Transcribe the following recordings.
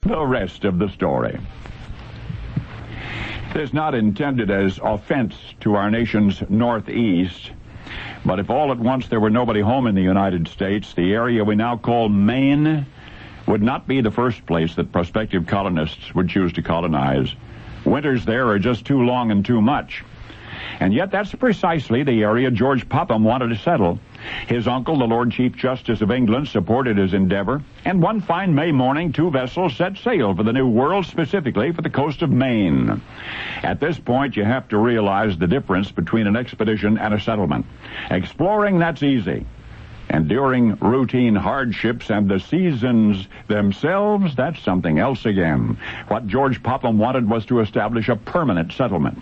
the rest of the story. It is not intended as offense to our nation's northeast, but if all at once there were nobody home in the United States, the area we now call Maine would not be the first place that prospective colonists would choose to colonize. Winters there are just too long and too much. And yet that's precisely the area George Popham wanted to settle. His uncle, the Lord Chief Justice of England, supported his endeavor, and one fine May morning, 2 vessels set sail for the New World, specifically for the coast of Maine. At this point, you have to realize the difference between an expedition and a settlement. Exploring, that's easy. Enduring routine hardships and the seasons themselves, that's something else again. What George Popham wanted was to establish a permanent settlement.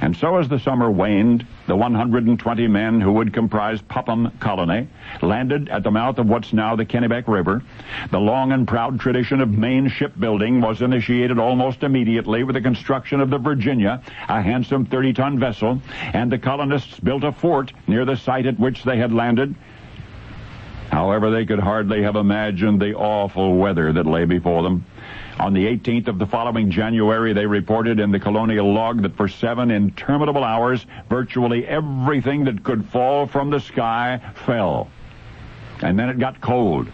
And so as the summer waned, the 120 men who would comprise Popham Colony landed at the mouth of what's now the Kennebec River. The long and proud tradition of Maine shipbuilding was initiated almost immediately with the construction of the Virginia, a handsome 30-ton vessel, and the colonists built a fort near the site at which they had landed. However, they could hardly have imagined the awful weather that lay before them. On the 18th of the following January, they reported in the colonial log that for 7 interminable hours, virtually everything that could fall from the sky fell. And then it got cold.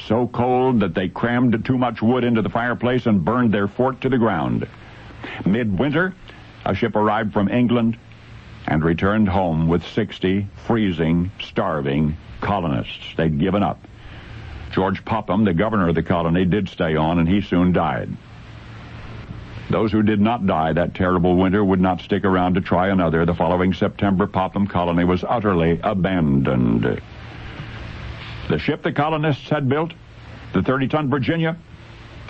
So cold that they crammed too much wood into the fireplace and burned their fort to the ground. Midwinter, a ship arrived from England and returned home with 60 freezing, starving colonists. They'd given up. George Popham, the governor of the colony, did stay on, and he soon died. Those who did not die that terrible winter would not stick around to try another. The following September, Popham Colony was utterly abandoned. The ship the colonists had built, the 30-ton Virginia,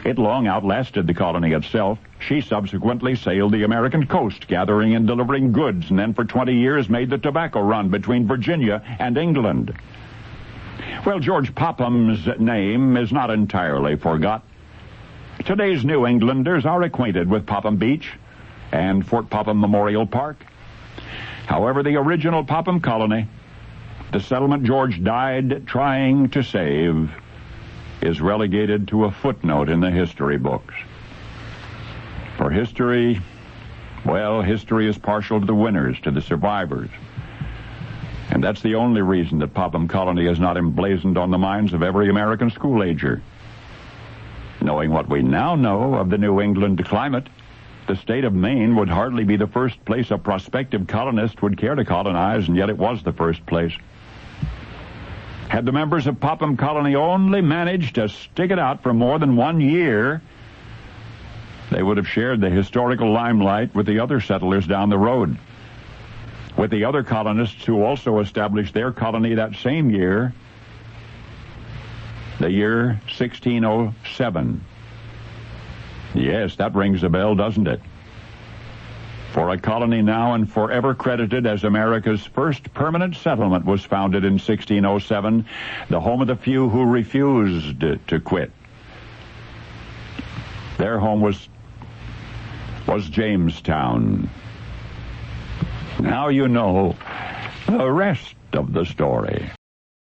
it long outlasted the colony itself. She subsequently sailed the American coast, gathering and delivering goods, and then for 20 years made the tobacco run between Virginia and England. Well, George Popham's name is not entirely forgot. Today's New Englanders are acquainted with Popham Beach and Fort Popham Memorial Park. However, the original Popham Colony, the settlement George died trying to save, is relegated to a footnote in the history books. For history, well, history is partial to the winners, to the survivors. And that's the only reason that Popham Colony is not emblazoned on the minds of every American school-ager. Knowing what we now know of the New England climate, the state of Maine would hardly be the first place a prospective colonist would care to colonize, and yet it was the first place. Had the members of Popham Colony only managed to stick it out for more than 1 year, they would have shared the historical limelight with the other settlers down the road, with the other colonists who also established their colony that same year, the year 1607. Yes, that rings a bell, doesn't it? For a colony now and forever credited as America's first permanent settlement was founded in 1607, the home of the few who refused to quit. Their home was Jamestown. Now you know the rest of the story.